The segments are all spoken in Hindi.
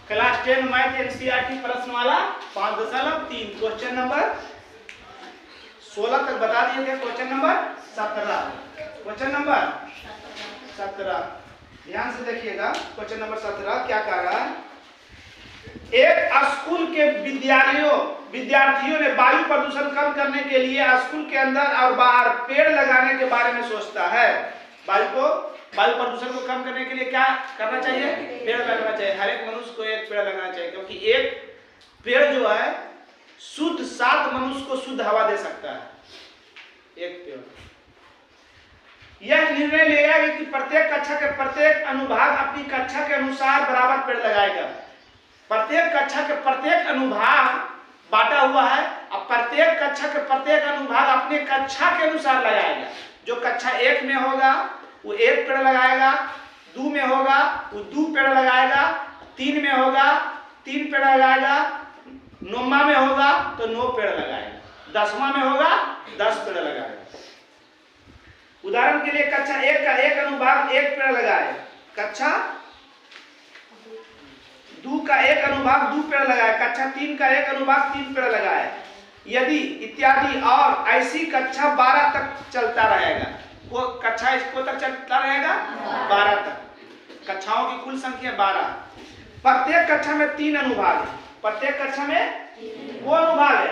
क्लास 10 मैथ एनसीईआरटी प्रश्न वाला 5.3 क्वेश्चन नंबर 16 तक बता दिए थे। क्वेश्चन नंबर 17, क्वेश्चन नंबर 17 ध्यान से देखिएगा। क्वेश्चन नंबर 17 क्या कह रहा है? एक स्कूल के विद्यार्थियों ने वायु प्रदूषण कम करने के लिए स्कूल के अंदर और बाहर पेड़ लगाने के बारे में सोचता है। वायु प्रदूषण को कम करने के लिए क्या करना चाहिए? पेड़ लगाना चाहिए। हर एक मनुष्य को एक पेड़ लगाना चाहिए, क्योंकि एक पेड़ जो है शुद्ध 7 मनुष्य को शुद्ध हवा दे सकता है। एक पेड़। यह निर्णय लिया गया कि प्रत्येक कक्षा के प्रत्येक अनुभाग अपनी कक्षा के अनुसार बराबर पेड़ लगाएगा। प्रत्येक कक्षा के प्रत्येक अनुभाग बांटा हुआ है, और प्रत्येक कक्षा के प्रत्येक अनुभाग अपने कक्षा के अनुसार लगाएगा। जो कक्षा 1 में होगा वो 1 पेड़ लगाएगा, 2 में होगा वो 2 पेड़ लगाएगा, 3 में होगा 3 पेड़ लगाएगा, 9वां में होगा तो 9 पेड़ लगाएगा, 10वां में होगा 10 पेड़ लगाएगा। उदाहरण के लिए कक्षा 1 का एक अनुभाग 1 पेड़ लगाए, कक्षा 2 का एक अनुभाग 2 पेड़ लगाए, कक्षा 3 का एक अनुभाग 3 पेड़ लगाए, यदि इत्यादि, और ऐसी कक्षा 12 तक चलता रहेगा। वो कक्षा इसको तक चलता रहेगा 12 तक। कक्षाओं की कुल संख्या 12। प्रत्येक कक्षा में 3 अनुभाग है। प्रत्येक कक्षा में वो अनुभाग है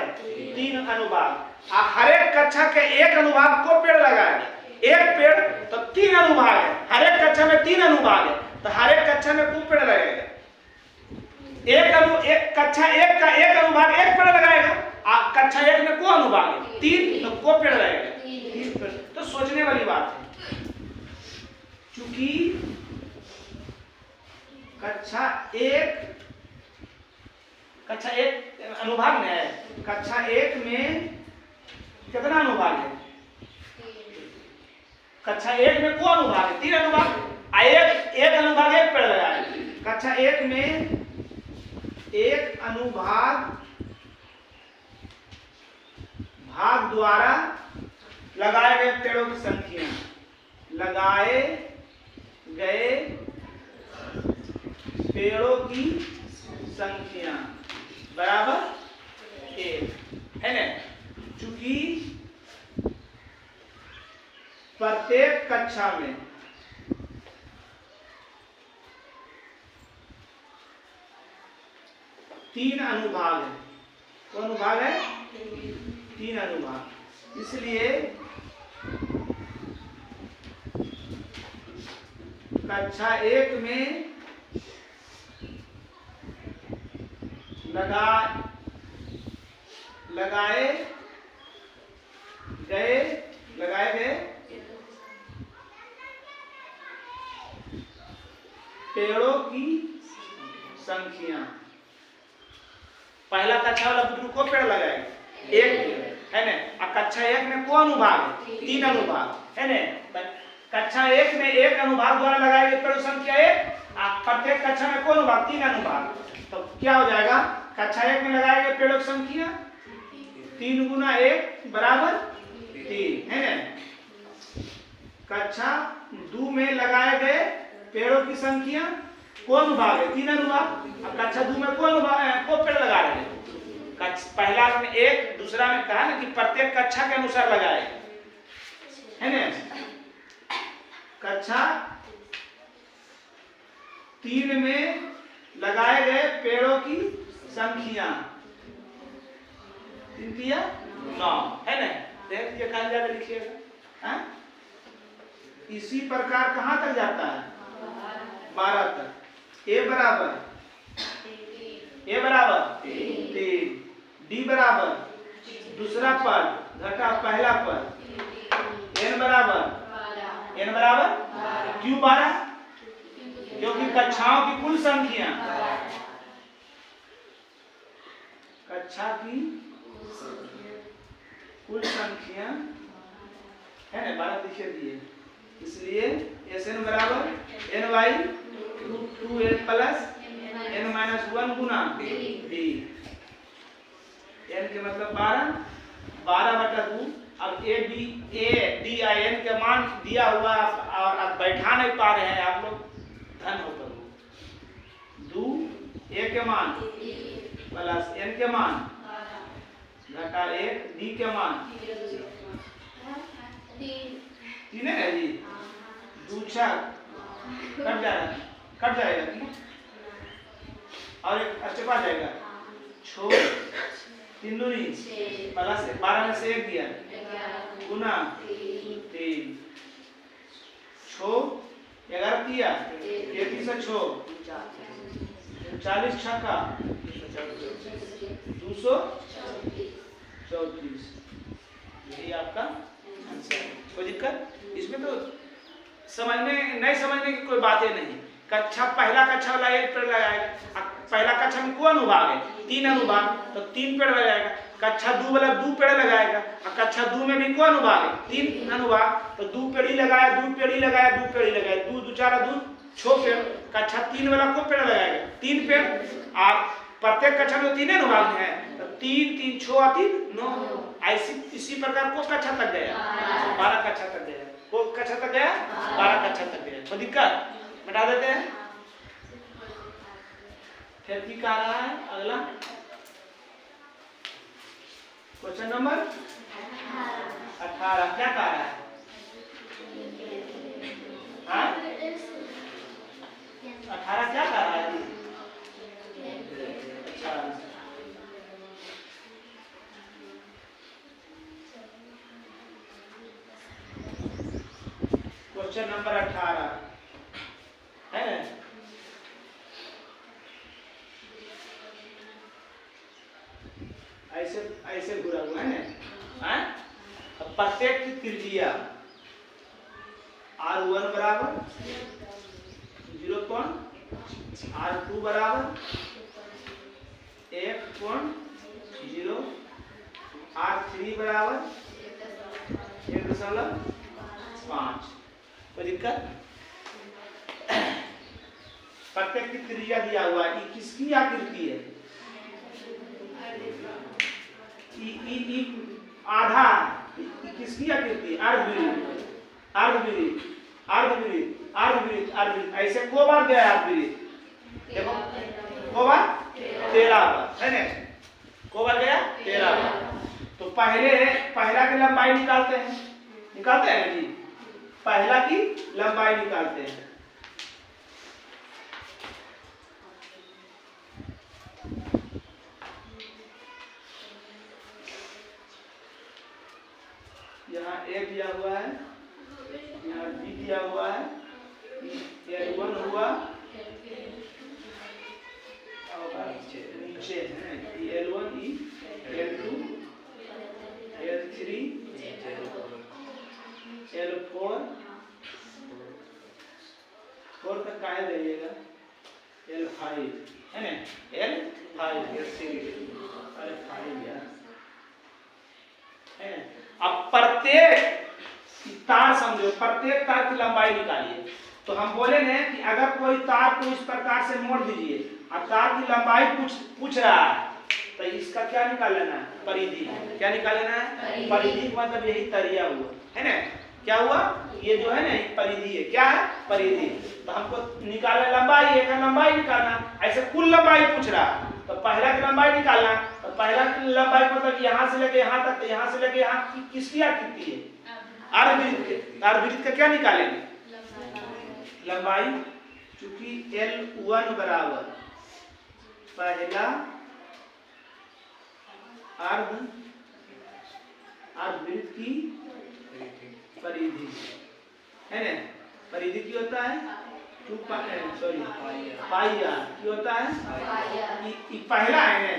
3 अनुभाग। हर एक कक्षा के एक अनुभाग को पेड़ लगाएगा। एक पेड़ तो 3 अनुभाग है। हर एक कक्षा में 3 अनुभाग है, तो हर एक कक्षा में को पेड़ लगेगा। एक कक्षा 1 का एक अनुभाग 1 पेड़ लगाएगा, कक्षा 1 में को अनुभाग है 3, तो को पेड़ लगेगा 3 पेड़। तो सोचने वाली बात है, चूंकि कक्षा 1 अनुभाग में है, कक्षा 1 में कितना अनुभाग है? कक्षा 1 में को अनुभाग है 3 अनुभाग। एक अनुभाग 1 पेड़ लगाए। कक्षा 1 में एक अनुभाग भाग द्वारा लगाए गए पेड़ों की संख्या, लगाए गए पेड़ों की संख्या बराबर 1 है ना। चूंकि प्रत्येक कक्षा में तीन अनुभाग है। कौन अनुभाग है? 3 अनुभाग। इसलिए कक्षा 1 में लगाए गए पेड़ों की संख्या, पहला कक्षा वाला बुद्धू को पेड़ लगाएगा 1 पेड़ है ना। और कक्षा 1 में को अनुभाग है 3 अनुभाग है ना। कक्षा 1 में एक अनुभाग द्वारा लगाए गए पेड़ों की संख्या 1, प्रत्येक कक्षा में को अनुभाग 3 अनुभाग। तो क्या हो जाएगा? कक्षा 1 में लगाए गए पेड़ों की संख्या 3 गुना 1 बराबर 3 है ना। कक्षा 2 में लगाए गए पेड़ों की संख्या को अनुभाग है 3 अनुभाग। अब कक्षा 2 में को अनुभाग को पेड़ लगा रहे हैं। पहला में 1, दूसरा में कहा ना कि प्रत्येक कक्षा के अनुसार लगाए है ना। कक्षा 3 में लगाए गए पेड़ों की संख्या 9 है ना। देखिए कहाँ ज्यादा लिखिएगा। इसी प्रकार कहाँ तक जाता है? 12 तक। ए बराबर 3, डी बराबर दूसरा पद घटा पहला पद, एन बराबर क्यों 12? क्योंकि कक्षाओं की कुल संख्या, कक्षा की कुल संख्या है ना 12 लिखे दिए। इसलिए एस एन बराबर N by 2n plus n minus 1 गुना डी। n के मतलब 12/2। अब ए डी आई एन के मान दिया हुआ और आप बैठा नहीं पा रहे हैं, आप लोग धन हो करो। 2 ए के मान प्लस एन के मान घटा 1 डी के मान 3 है जी। 2 4 कट जाएगा ठीक, और एक चपा जाएगा 6 3 दूनी प्लस 12 में से 1 दिया गुना 3 6 11 दिया 1 से 6 40 छक्का 234। यही आपका आंसर है। कोई दिक्कत इसमें? तो समझने नहीं समझने की कोई बात ही नहीं। कक्षा पहला कक्षा वाला 1 पेड़ लगाएगा। पहला कक्षा में कौन अनुभाग है? 3 अनुभाग, तो 3 पेड़ लगाएगा। कक्षा 2 वाला 2 पेड़ लगाएगा, और कक्षा 2 में भी कौन अनुभाग है? 3 अनुभाग, तो 2 पेड़ी लगाया 2 पेड़ी लगाया 2 पेड़ी लगाया 2 2 4 2 6 पेड़। कक्षा 3 वाला को पेड़ लगाएगा? 3 पेड़। और प्रत्येक कक्षा में 3 अनुभाग है, तो 3 3 6 और 3 9। ऐसी इसी प्रकार को कक्षा तक गया 12 कक्षा तक गया। को कक्षा तक गया 12 कक्षा तक गया। कोई दिक्कत? बता देते हैं। फिर की कह रहा है अगला क्वेश्चन नंबर 18। क्या कह रहा है? हाँ 18 क्या कह रहा है? अच्छा क्वेश्चन नंबर 18 है ना? ऐसे ऐसे घुरा हुआ है ना? अब प्रत्येक की त्रिज्या R1 बराबर 0., R2 बराबर 1.0, R3 बराबर 1.5। कोई दिक्कत? प्रत्येक की त्रिज्या दिया हुआ है। किसकी आकृति है? आधा किसकी आकृति? अर्धवृत्त अर्धवृत्त अर्धवृत्त अर्धवृत्त अर्धवृत्त। ऐसे को बार गया अर्धवृत्त? देखो को बार 13 बार है ना? को बार गया 13 बार। तो पहला की लंबाई निकालते हैं ना जी? पहला की लंबाई निकालते हैं। यहाँ A दिया हुआ है, यहाँ B दिया हुआ है, L1 हुआ नीचे है L1 E L2 L3 L4 4 तक काहे जाइएगा? L5 है ना? L5 L5 यार है। अब प्रत्येक तार समझो, प्रत्येक तार की लंबाई निकालिए। तो हम बोले ना कि अगर कोई तार को इस प्रकार से मोड़ दीजिए और तार की लंबाई पूछ रहा है, तो इसका क्या निकाल लेना है? परिधि। क्या निकाल लेना है? परिधि। मतलब यही तरिया हुआ है ना? क्या हुआ? ये जो है ना परिधि है। क्या है? परिधि। तो हमको निकालना लंबाई, एक लंबाई निकालना। ऐसे कुल लंबाई पूछ रहा है, तो पहला की लंबाई निकालना। तो पहला की लंबाई मतलब यहाँ से लेके यहाँ तक, यहाँ से लेके यहाँ किसकी आकृति है? अर्धवृत्त। अर्धवृत्त का क्या निकालेंगे? लंबाई। चूंकि L1 बराबर पहला अर्धवृत्त की परिधि है ना? परिधि की होता है पाई आर की होता है। पहला है ना,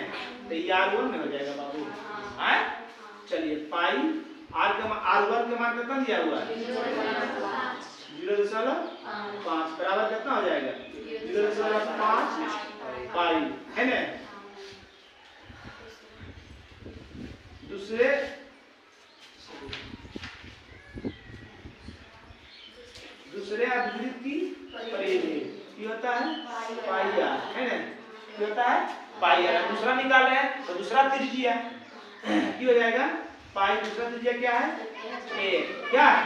तो R1 में हो जाएगा बाबू। चलिए पाई आर के R1 के मान कितना दिया हुआ है? 0.5 बराबर कितना हो जाएगा? 0.5 पाई है ना? दूसरे अर्धवृत्त की परिधि की होता है पाई आर है ना? क्या होता है? पाई आर। दूसरा निकाल रहे हैं तो दूसरा त्रिज्या की हो जाएगा पाई। दूसरा त्रिज्या क्या है? 1। क्या है?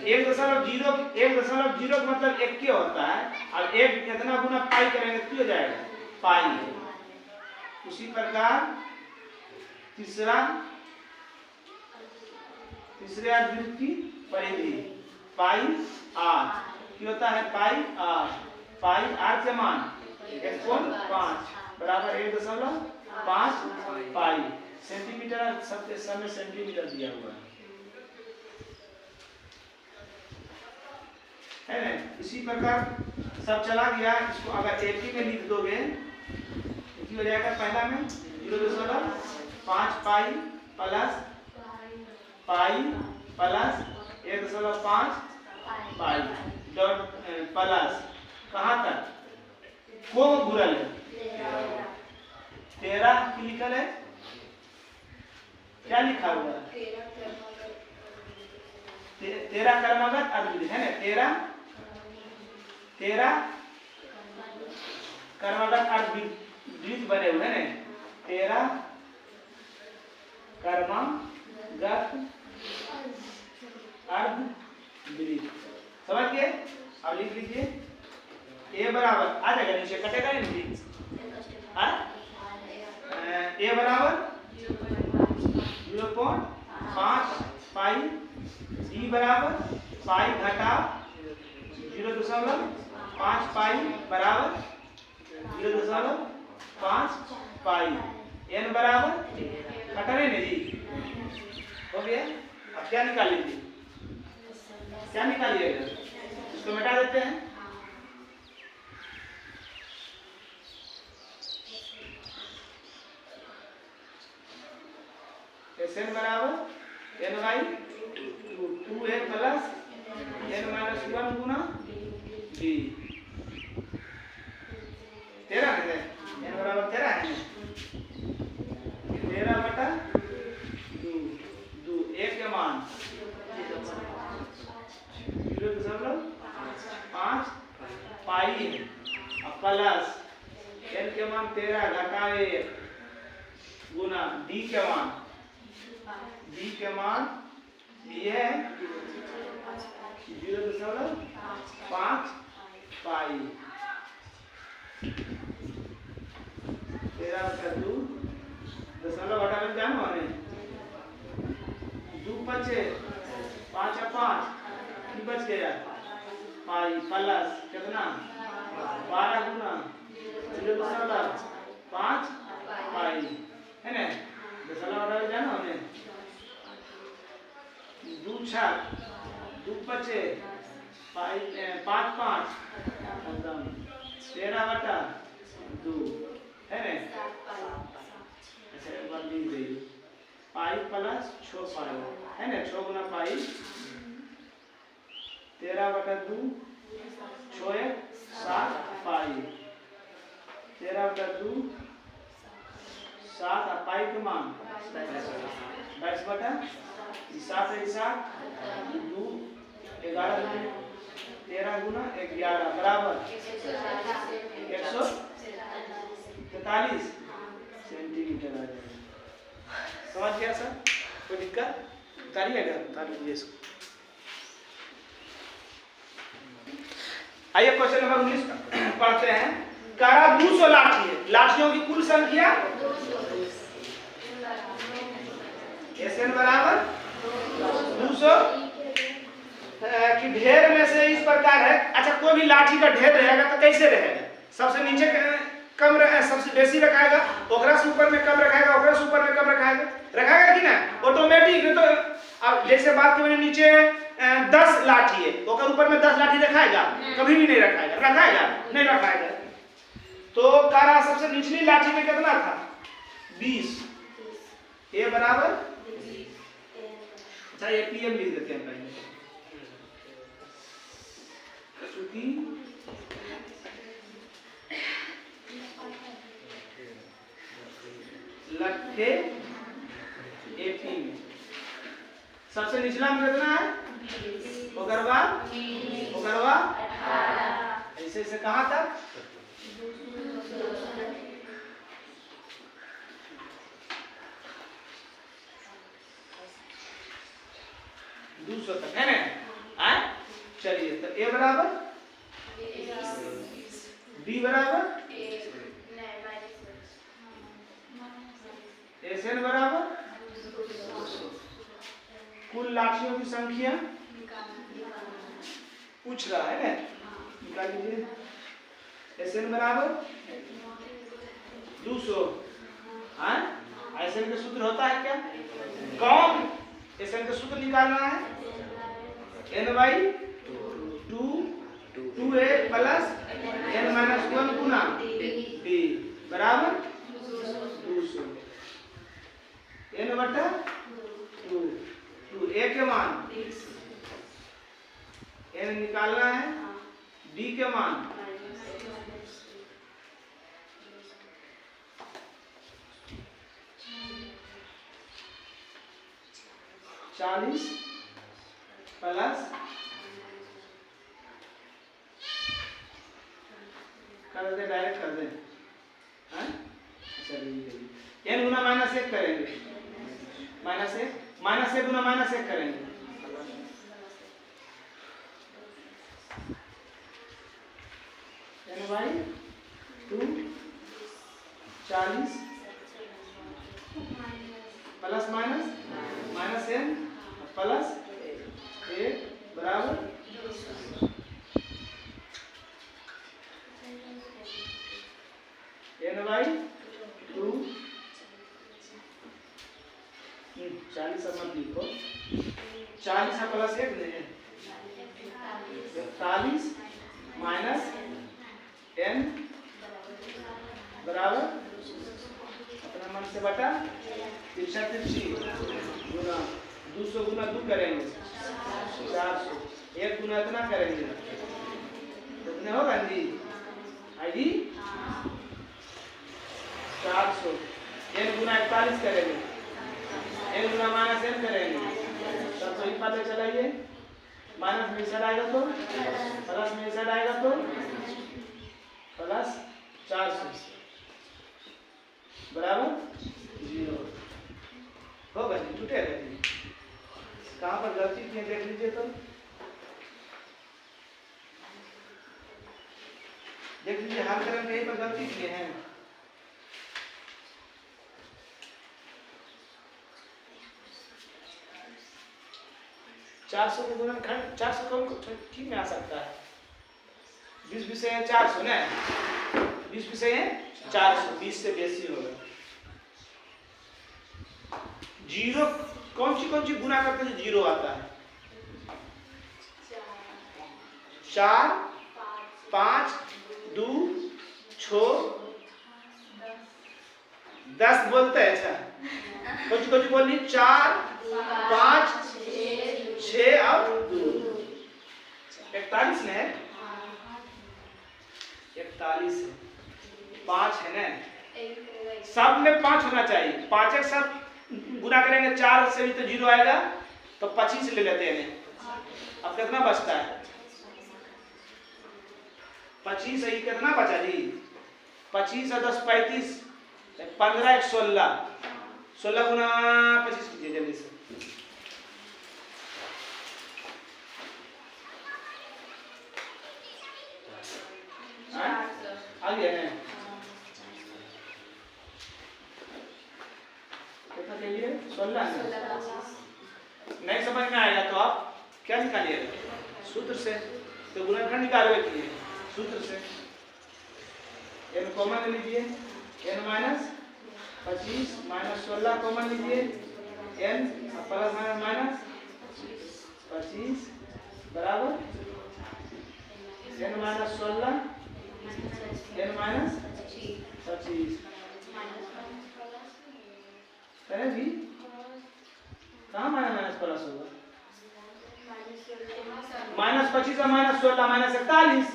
1.0 का मतलब 1 के होता है, और 1 कितना गुना पाई करेंगे तो हो जाएगा पाई है। उसी प्रकार तीसरे अर्धवृत्त की परिधि पाई आर की होता है पाई आर के मान 1.5 बराबर 1.5 पाई सेंटीमीटर, सबके समय सेंटीमीटर दिया हुआ है ना। इसी प्रकार सब चला गया। इसको अगर एपी में लिख दोगे तो हो जाएगा पहला में 0.5 pi plus 1.5 Pie dot plus कहाँ तक को घुरल है 13 की लिखल है। क्या लिखा हुआ है 13 कर्मगत अर्धवृत्त है ना। 13 कर्मगत अर्धवृत्त बने हुए हैं। 13 कर्मगत अर्धवृत्त समझ गए। अब लिख लीजिए ए बराबर आ जाएगा, नीचे कटेगा नहीं ए बराबर 0.5 पाई, डी बराबर पाई घटा 0.5 पाई बराबर 0.5 पाई, एन बराबर कटा नहीं जी हो गया। अब क्या निकाल लीजिए, क्या निकालिएगा, इसको मिटा देते हैं। एन बराबर N by 2 A plus n-1 गुना b 13 है n बराबर 13 है 13 बटा 2 1 के मान 0.5 पाई है और प्लस n के मान 13 घटा 1 गुना d के मान ये है 0.5 पाई 13 का 2 दशमलव घटा में जानो है 2 बचे 5 और 5 की बच गया पाई प्लस कितना 12 गुना 0.5 पाई है ना। दशमलव घटा में जानो है 2 6 2 बचे 5 5 एकदम 13 बटा 2 है ना। अच्छा एक बार लिख दे पाई प्लस 6 पाई है ना 6 गुना पाई 13 बटा 2 6 7 पाई 13 बटा 2 7 पाई के मान 22 बटा 7 है 7 2 11 13 गुना 11 बराबर 143 सेंटीमीटर आ जाएगा। समझ गया सर, कोई दिक्कत उतारिएगा, उतार लीजिए इसको। आइए क्वेश्चन नंबर 19 पढ़ते हैं। कारा 200 लाठी है, लाठियों की कुल संख्या एसएन बराबर 200 कि ढेर में से इस प्रकार है। अच्छा कोई भी लाठी का ढेर रहेगा तो कैसे रहेगा, सबसे नीचे कम सबसे बेसी रखाएगा, ओकरा से ऊपर में कम रखाएगा, ओकरा से ऊपर में कम रखाएगा कि ना ऑटोमेटिक। तो अब जैसे बात की मैंने नीचे 10 लाठी है तो ऊपर में 10 लाठी रखाएगा, कभी भी नहीं रखाएगा नहीं रखाएगा। तो कारा सबसे निचली लाठी में कितना था 20 ए बराबर। अच्छा ये पीएम लिख देते हैं पहले, चूंकि लट्ठे एपी में सबसे निचला में कितना है ओगरवा ऐसे से कहां तक 200 तक है ना। चलिए तो ए बराबर बी बराबर Sn बराबर कुल लाठियों की संख्या पूछ रहा है ना, निकाल लीजिए। Sn बराबर 200। हाँ, Sn का सूत्र होता है क्या? कौन Sn का सूत्र निकालना है? n/2 2a प्लस n-1 गुना d बराबर 200। n/2 a के मान n निकालना है, d के मान 40 प्लस कर दे, डायरेक्ट कर दे। हाँ, n गुना -1 करेंगे, -1 गुना -1 करेंगे, n/2 40 plus minus -n plus 1 बराबर n/2 40 मत लिखो, 40 प्लस 1 नहीं 41 माइनस n बराबर अपना मन से बटा 3 गुना 200 गुना 2 करेंगे 400, 1 गुना इतना करेंगे कितने होगा जी? आई जी 400, n गुना 41 करेंगे, n गुना -n करेंगे, तब तो एक पता चलाइए, माइनस में इधर आएगा तो प्लस में इधर आएगा तो प्लस 400 बराबर 0 होगा जी, टूटेगा जी। कहाँ पर गलती की है देख लीजिए, तो देख लीजिए हर तरह में यही पर गलती किए हैं। चार सौ को गुणनखंड 400 कम ठीक में आ सकता है, 20 विषय है 400 ना, 20 विषय है 400, 20 से बेसी होगा। 0 कौन सी गुना करते हैं 0 आता है? 4 5 2 6 10 बोलते हैं। अच्छा कौन सी बोली? 4 5 6 और 2 41 है, 41 है, 5 है ना, सब में 5 होना चाहिए। 5 एक साथ गुना करेंगे 4 से भी तो 0 आएगा, तो 25 ले लेते हैं। अब कितना बचता है? 25 है, कितना बचा जी? 25 और 10 35, 15 1 16, 16 गुना 25 कीजिए जल्दी से। आ गया है कितना ले लिए? 16। नहीं समझ में आएगा तो आप क्या निकालिएगा? सूत्र से। तो गुणनखंड निकालोगे कि सूत्र से। n कॉमन ले लीजिए, n माइनस 25 माइनस 16 कॉमन लीजिए, n प्लस माइनस 25 बराबर n माइनस 16 n माइनस 25 है जी। कहाँ माइनस प्लस होगा? माइनस 25 और minus 16 minus 41,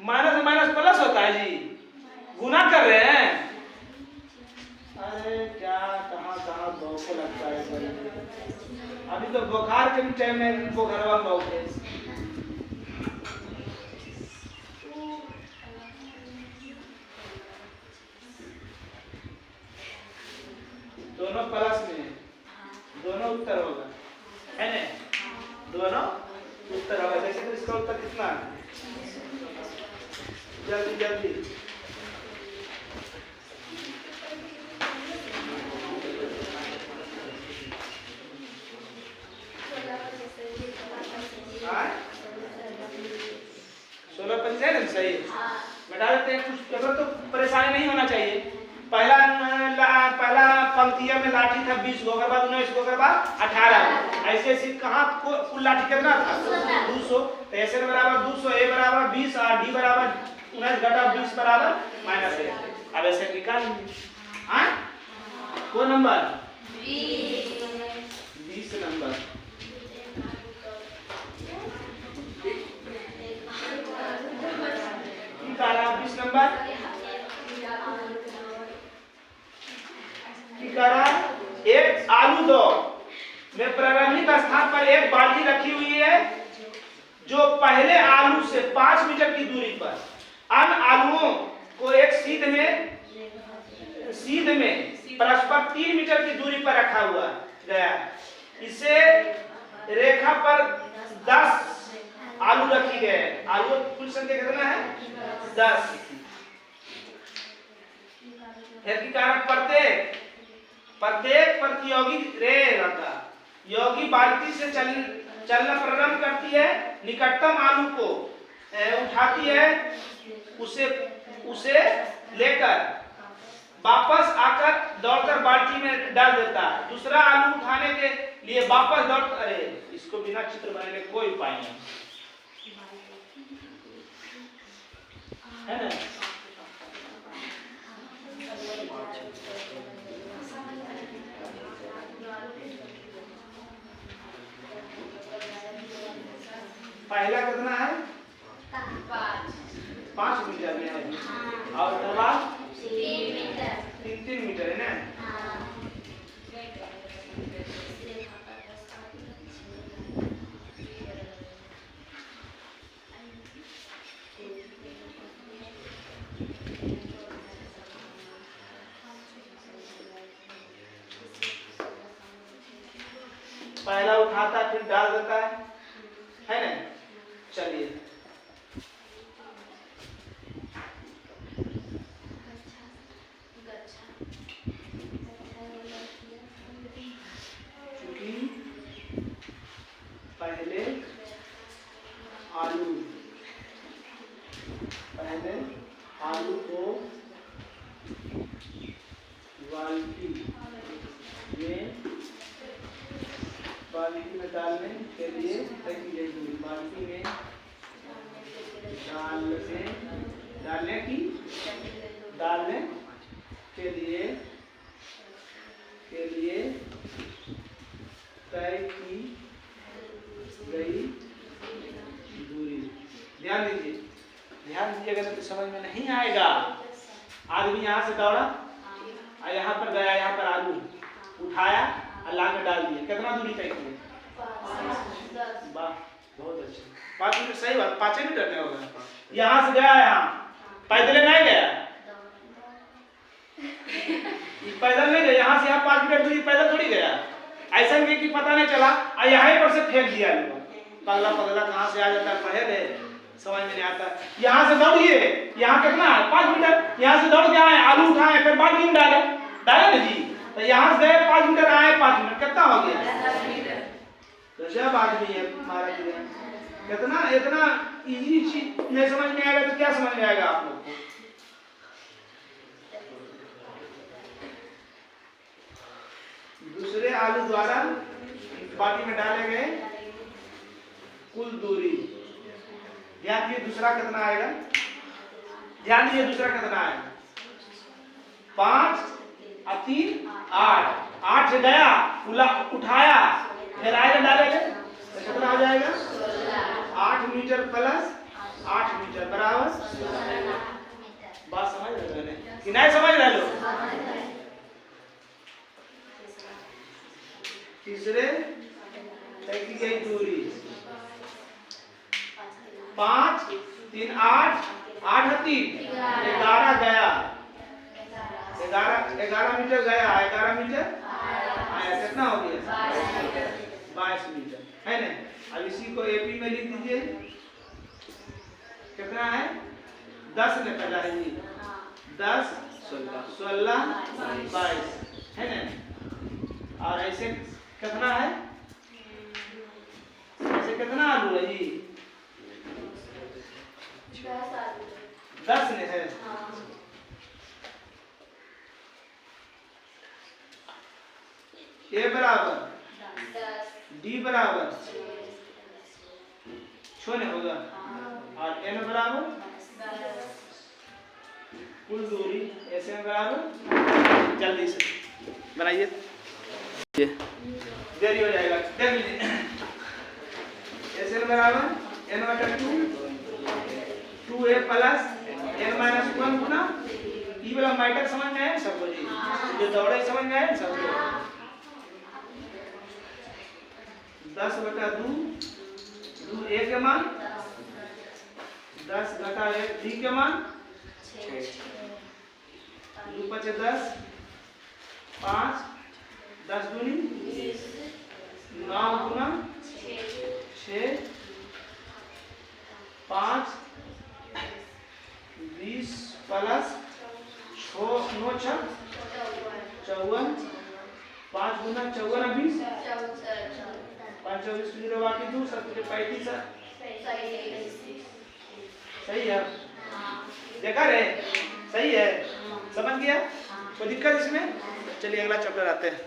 minus minus plus होता है जी, गुना कर रहे हैं। अरे क्या कहाँ भौको लगता है। अभी तो बुखार के भी टाइम में बुखारवा भौके। दोनों प्लस में, दोनों उत्तर होगा है ना, दोनों उत्तर होगा। जैसे तो इसका उत्तर कितना है? जल्दी जल्दी पंक्तिया में लाठी था 20 गो, ओकर बाद 19 गो, ओकर बाद 18 ऐसे ऐसे कहाँ कुल लाठी कितना था 200। तो ऐसे बराबर 200 ए बराबर 20 और डी बराबर 19 घटा 20 बराबर -1। अब ऐसे निकाल लीजिए। हाँ कौन नंबर 20 नंबर। निकाला 20 नंबर करा। एक आलू दो में प्रारंभिक स्थान पर एक बाल्टी रखी हुई है जो पहले आलू से 5 मीटर की दूरी पर अन्य आलुओं को एक सीध में परस्पर 3 मीटर की दूरी पर रखा हुआ गया। इसे रेखा पर 10 आलू रखी गए। आलू कुल संख्या कितना है 10। कारक प्रत्येक प्रतियोगी योगी बाल्टी से चलना प्रारंभ करती है, निकटतम आलू को उठाती है, उसे लेकर वापस आकर दौड़कर बाल्टी में डाल देता है। दूसरा आलू उठाने के लिए वापस दौड़, अरे इसको बिना चित्र बनाने कोई उपाय नहीं है ना। पहला कितना है 5 मीटर में है और डबा 3 मीटर है ना। पहला उठाता फिर डाल देता है ना। चलिए चूंकि पहले आलू को बाल्टी में डालने के लिए बाल्टी में डालने के लिए तय की गई दूरी। ध्यान दीजिएगा तो समझ में नहीं आएगा। आदमी यहाँ से दौड़ा और यहाँ पर गया, यहाँ पर आलू उठाया और ला के डाल दिया। कितना दूरी तय की? वाह बहुत अच्छा। 5 मीटर सही बात, 5 मीटर नहीं होगा। यहाँ से गया, यहाँ पैदल नहीं गया, पैदल नहीं गया, यहाँ से यहाँ 5 मीटर दूरी पैदल थोड़ी गया। ऐसा नहीं कि पता नहीं चला और यहाँ पर से फेंक दिया लोग। पगला कहाँ से आ जाता है पहले समझ में नहीं आता। यहाँ से दौड़िए, यहाँ कितना है 5 मीटर, यहाँ से दौड़ के आए, आलू उठाए, फिर बाल्टी में डाले ना जी। तो यहाँ से गए 5 मीटर, आए 5 मिनट, कितना हो गया? गजब आदमी है हमारा। कितना इतना इजी चीज नहीं समझ में आएगा तो क्या समझ में आएगा आप लोग को? दूसरे आलू द्वारा बाल्टी में डाले गए कुल दूरी। ध्यान दिए दूसरा कितना आएगा? ध्यान दिए दूसरा कितना आएगा? 5 और 3 8। 8 से गया, उठाया, फिर आएगा डालेगा तो कितना आ जाएगा? 8 मीटर प्लस 8 मीटर बराबर। बात समझ रहे हो कि नहीं समझ रहे लोग? तीसरे तय की गई दूरी 5 3 8 8 3 11 गया, 11 मीटर गया, 11 मीटर आया, कितना हो गया? 22 मीटर है ना। अब इसी को एपी में लिख दीजिए। कितना है? 10 ने पहला है जी, 10 16 22 है ना। और ऐसे कितना है? ऐसे कितना आलू है जी? 10 ने है। ए बराबर डी बराबर 0 होगा और एन बराबर कुल दूरी ऐसे में बराबर। जल्दी से बनाइए, देरी हो जाएगा, देख लीजिए। ऐसे में बराबर n बटा 2a प्लस n माइनस 1 गुना ई वाला माइटर समझ में आया सबको जी? जो दौड़े समझ में आया सबको? 10 बटा 2 a के मान 10 बटा 1 d के मान 2 5 10 5 10 दूनी 9 गुना 6 5 20 प्लस 9 6 54 5 गुना 54 20 5 24 जीरो बाकी 2 7 35 सही है? देखा रे सही है? समझ गया? कोई दिक्कत इसमें? चलिए अगला चैप्टर आते हैं।